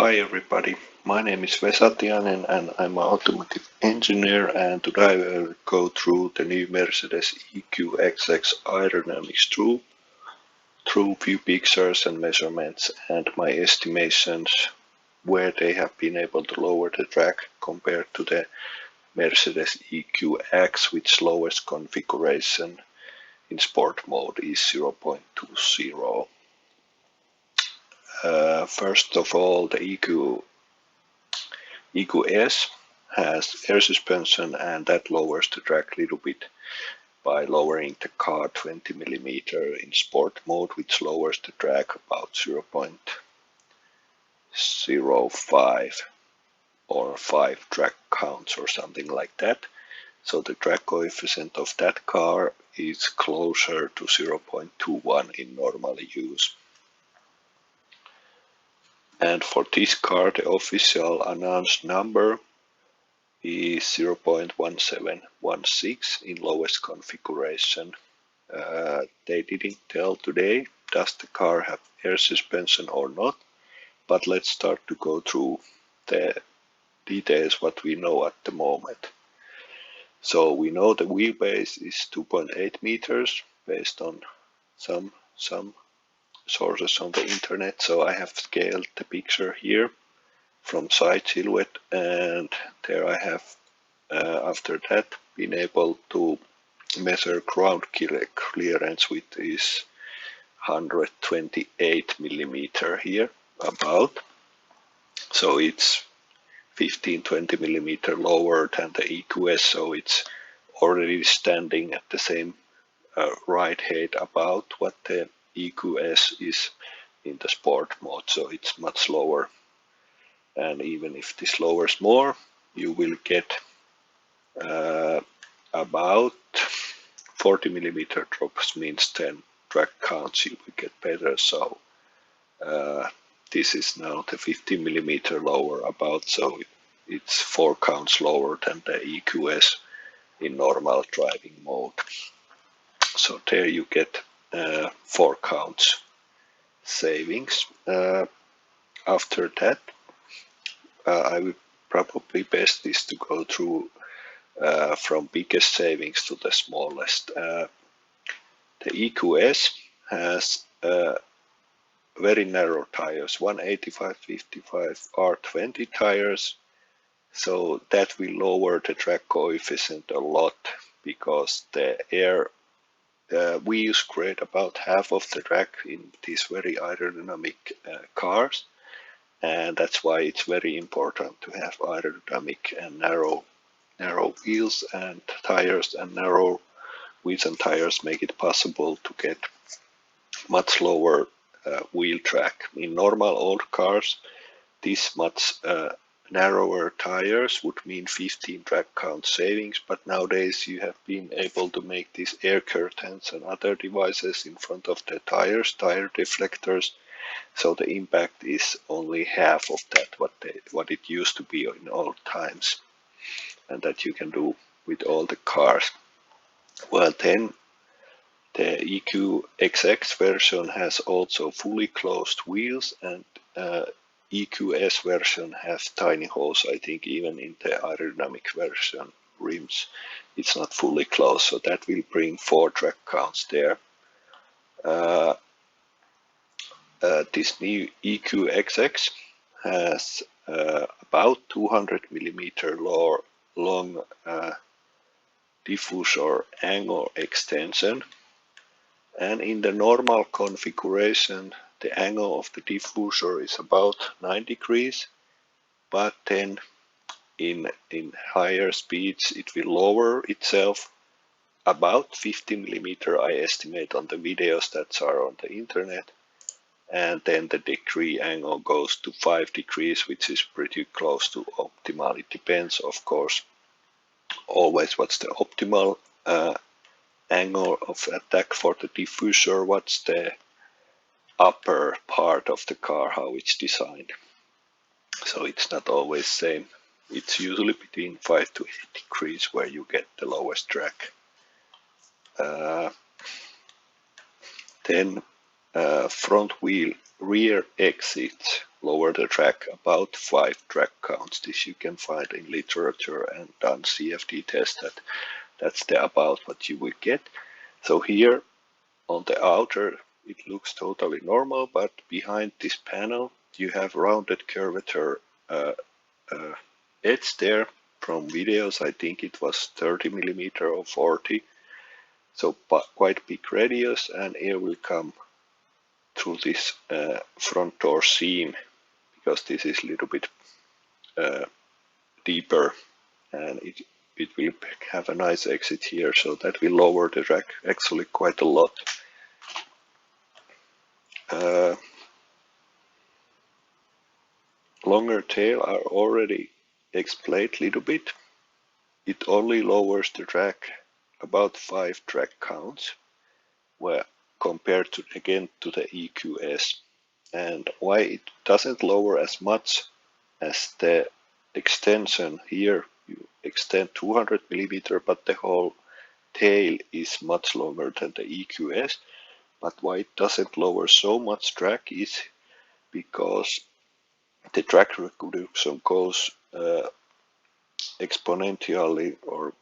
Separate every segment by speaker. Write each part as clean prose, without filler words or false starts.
Speaker 1: Hi everybody, my name is Vesatianen and I'm an automotive engineer, and today I will go through the new Mercedes EQXX aerodynamics tool through few pictures and measurements and my estimations where they have been able to lower the drag compared to the Mercedes EQX, which lowest configuration in sport mode is 0.20. First of all, the EQS has air suspension, and that lowers the drag a little bit by lowering the car 20 mm in sport mode, which lowers the drag about 0.05 or 5 drag counts or something like that. So the drag coefficient of that car is closer to 0.21 in normal use. And for this car, the official announced number is 0.1716 in lowest configuration. They didn't tell today does the car have air suspension or not, but let's start to go through the details what we know at the moment. So we know the wheelbase is 2.8 meters based on some sources on the internet. So I have scaled the picture here from side silhouette, and there I have after that been able to measure ground clearance, which is 128 millimeter here about. So it's 15-20 millimeter lower than the EQS, so it's already standing at the same ride height about what the EQS is in the sport mode, so it's much lower. And even if this lowers more, you will get about 40 millimeter drops, means 10 drag counts you will get better. So this is now the 50 millimeter lower about, so it's 4 counts lower than the EQS in normal driving mode. So there you get 4 counts savings. After that, I would probably best is to go through from biggest savings to the smallest. The EQS has very narrow tires, 185/55 R20 tires, so that will lower the drag coefficient a lot because the air wheels create about half of the drag in these very aerodynamic cars, and that's why it's very important to have aerodynamic and narrow wheels and tires, and narrow wheels and tires make it possible to get much lower wheel drag. In normal old cars, this much narrower tires would mean 15 drag count savings, but nowadays you have been able to make these air curtains and other devices in front of the tires, tire deflectors, so the impact is only half of that what it used to be in old times, and that you can do with all the cars. Well, then the EQXX version has also fully closed wheels, and EQS version has tiny holes. I think even in the aerodynamic version rims it's not fully closed, so that will bring 4 drag counts there. This new EQXX has about 200 millimeter long diffuser angle extension, and in the normal configuration the angle of the diffuser is about 9 degrees, but then in higher speeds it will lower itself about 50 millimeter, I estimate, on the videos that are on the internet, and then the degree angle goes to 5 degrees, which is pretty close to optimal. It depends, of course, always what's the optimal angle of attack for the diffuser, what's the upper part of the car, how it's designed. So it's not always same. It's usually between 5 to 8 degrees where you get the lowest drag. Then front wheel rear exits lower the drag about 5 drag counts. This you can find in literature and done CFD test that's the about what you would get. So here on the outer it looks totally normal, but behind this panel you have rounded curvature edge there. From videos I think it was 30 millimeter or 40, so quite big radius, and air will come through this front door seam because this is a little bit deeper, and it will have a nice exit here, so that will lower the drag actually quite a lot. Longer tail are already explained a little bit. It only lowers the drag about 5 drag counts, where compared to again to the EQS. And why it doesn't lower as much as the extension here, you extend 200 millimeter, but the whole tail is much longer than the EQS. But why it doesn't lower so much drag is because the drag reduction goes exponentially or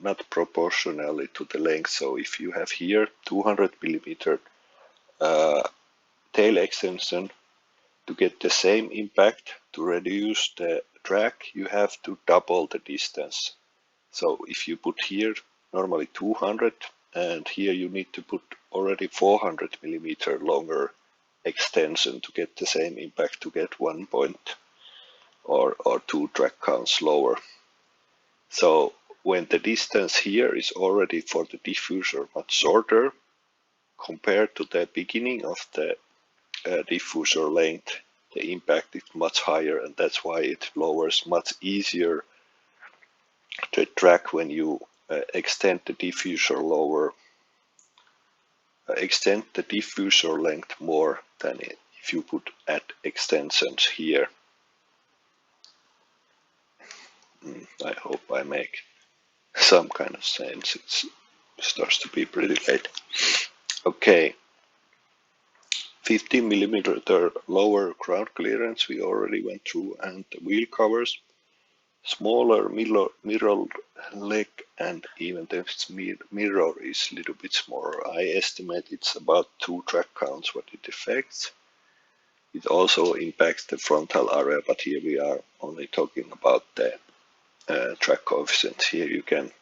Speaker 1: not proportionally to the length. So if you have here 200 millimeter tail extension, to get the same impact, to reduce the drag, you have to double the distance. So if you put here normally 200, and here you need to put already 400 millimeter longer extension to get the same impact, to get 1 point or 2 drag counts lower. So when the distance here is already for the diffuser much shorter compared to the beginning of the diffuser length, the impact is much higher, and that's why it lowers much easier the drag when you extend the diffuser length more than if you put add extensions here. I hope I make some kind of sense. It starts to be pretty late. Okay. 15 millimeter lower ground clearance we already went through, and the wheel covers, smaller mirror leg, and even the mirror is a little bit smaller. I estimate it's about 2 drag counts what it affects. It also impacts the frontal area, but here we are only talking about the drag coefficients. Here you can,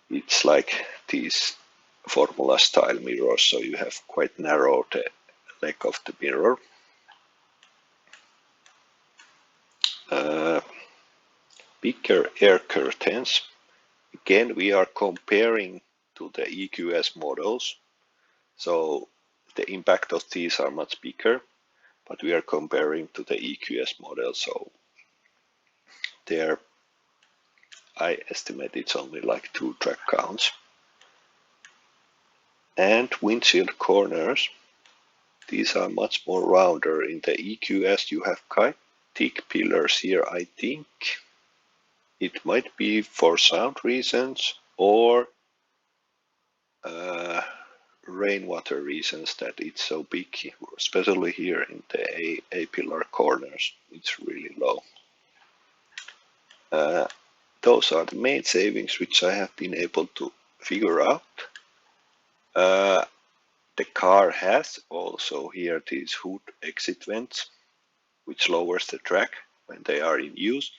Speaker 1: it's like these formula style mirrors, so you have quite narrow the leg of the mirror. Bigger air curtains. Again, we are comparing to the EQS models, so the impact of these are much bigger, but we are comparing to the EQS model, so there I estimate it's only like 2 drag counts. And windshield corners, these are much more rounder. In the EQS you have quite thick pillars here. I think it might be for sound reasons or rainwater reasons that it's so big, especially here in the A-pillar corners. It's really low. Those are the main savings which I have been able to figure out. The car has also here these hood exit vents, which lowers the drag when they are in use,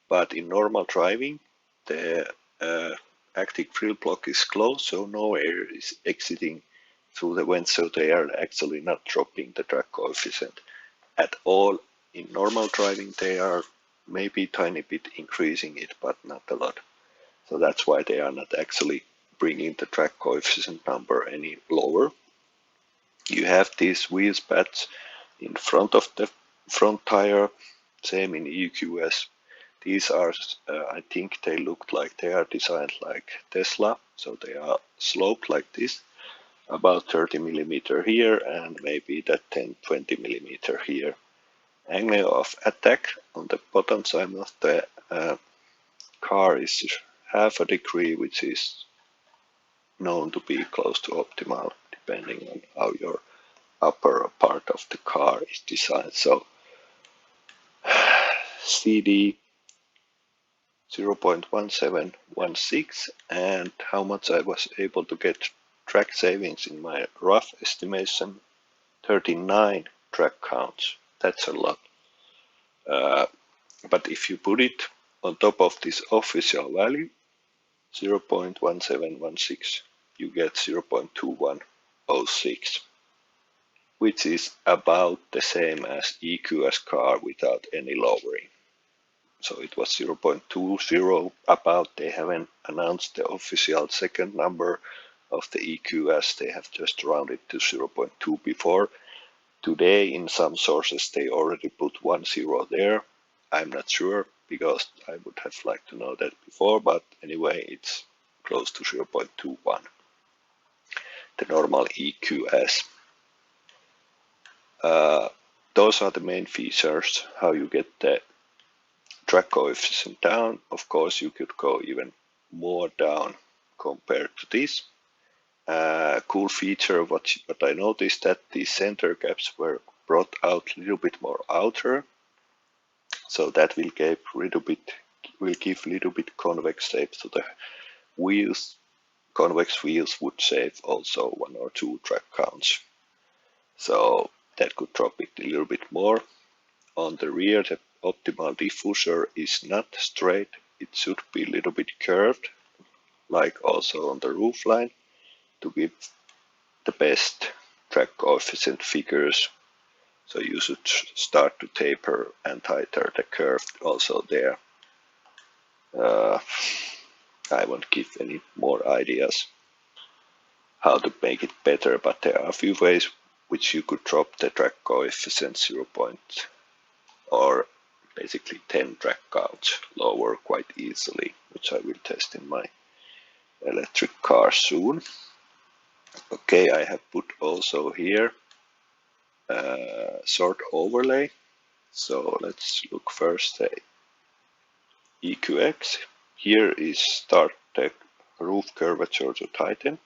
Speaker 1: but in normal driving the active frill block is closed, so no air is exiting through the vents, so they are actually not dropping the drag coefficient at all. In normal driving they are maybe a tiny bit increasing it, but not a lot. So that's why they are not actually bringing the drag coefficient number any lower. You have these wheel pads in front of the front tire, same in EQS. These are, I think they look like they are designed like Tesla, so they are sloped like this, about 30 millimeter here and maybe that 10-20 millimeter here. Angle of attack on the bottom side of the car is half a degree, which is known to be close to optimal depending on how your upper part of the car is designed. So CD 0.1716 and how much I was able to get track savings in my rough estimation, 39 track counts. That's a lot. But if you put it on top of this official value, 0.1716, you get 0.2106, which is about the same as EQS car without any lowering. So it was 0.20 about. They haven't announced the official second number of the EQS. They have just rounded to 0.2 before. Today in some sources they already put 10 there. I'm not sure because I would have liked to know that before, but anyway it's close to 0.21. The normal EQS. Those are the main features, how you get the track coefficient down. Of course you could go even more down compared to this. Cool feature what I noticed that the center gaps were brought out a little bit more outer, so that will give little bit convex shape to the wheels. Convex wheels would save also 1 or 2 track counts, so that could drop it a little bit more. On the rear, the optimal diffuser is not straight, it should be a little bit curved, like also on the roofline, to give the best track coefficient figures. So you should start to taper and tighten the curve also there. I won't give any more ideas how to make it better, but there are a few ways which you could drop the track coefficient 0. or basically 10 track counts lower quite easily, which I will test in my electric car soon. Okay, I have put also here a short overlay. So let's look first at EQX. Here is start the roof curvature to tighten,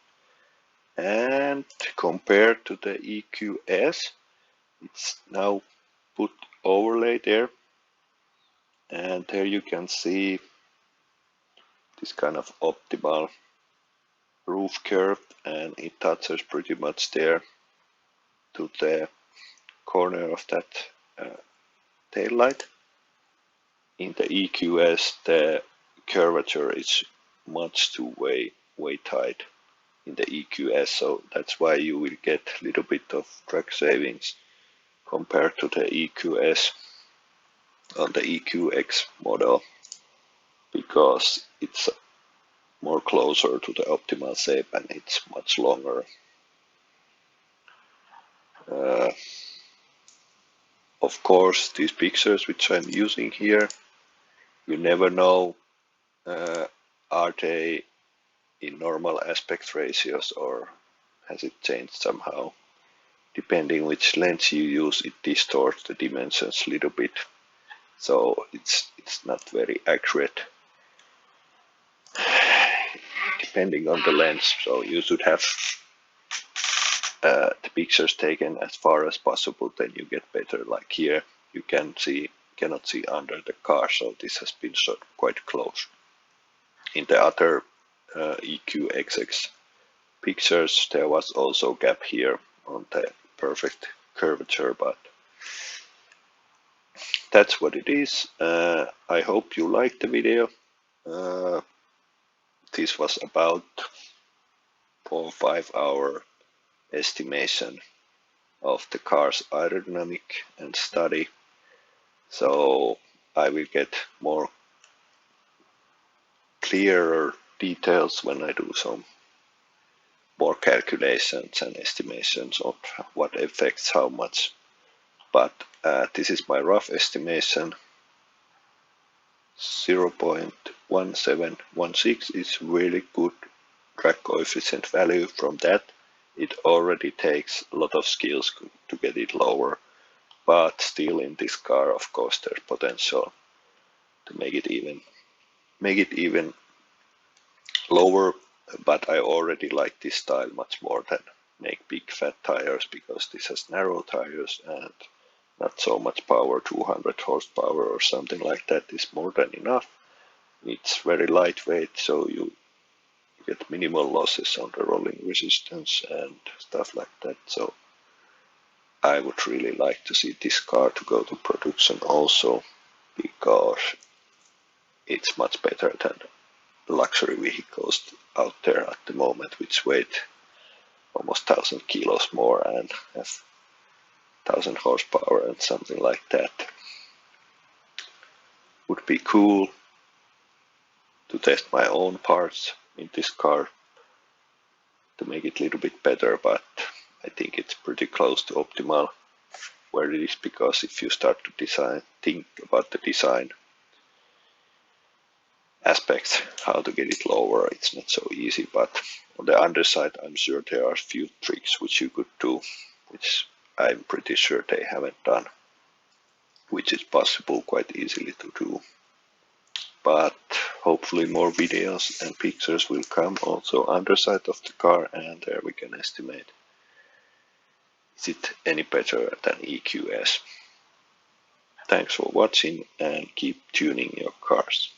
Speaker 1: and compared to the EQS, it's now put overlay there, and there you can see this kind of optimal roof curve, and it touches pretty much there to the corner of that tail light. In the EQS, the curvature is much too way tight in the EQS, so that's why you will get a little bit of track savings compared to the EQS on the EQX model, because it's more closer to the optimal shape and it's much longer. Of course, these pictures which I'm using here, you never know, are they in normal aspect ratios or has it changed somehow? Depending which lens you use, it distorts the dimensions a little bit, so it's not very accurate depending on the lens. So you should have the pictures taken as far as possible, then you get better. Like here you cannot see under the car, so this has been shot quite close. In the other EQXX pictures there was also gap here on the perfect curvature, but that's what it is. I hope you liked the video. This was about 4 or 5 hour estimation of the car's aerodynamic and study, so I will get more clearer details when I do some more calculations and estimations of what affects how much. But this is my rough estimation. 0.1716 is really good track coefficient value. From that, it already takes a lot of skills to get it lower, but still in this car, of course, there's potential to make it even lower. But I already like this style much more than make big fat tires, because this has narrow tires and not so much power, 200 horsepower or something like that is more than enough. It's very lightweight, so you get minimal losses on the rolling resistance and stuff like that. So I would really like to see this car to go to production also, because it's much better than luxury vehicles out there at the moment, which weigh almost 1,000 kilos more and have 1,000 horsepower and something like that. Would be cool to test my own parts in this car to make it a little bit better, but I think it's pretty close to optimal where it is, because if you start to think about the design aspects, how to get it lower, it's not so easy. But on the underside, I'm sure there are a few tricks which you could do, which I'm pretty sure they haven't done, which is possible quite easily to do. But hopefully more videos and pictures will come also underside of the car, and there we can estimate is it any better than EQS. Thanks for watching and keep tuning your cars.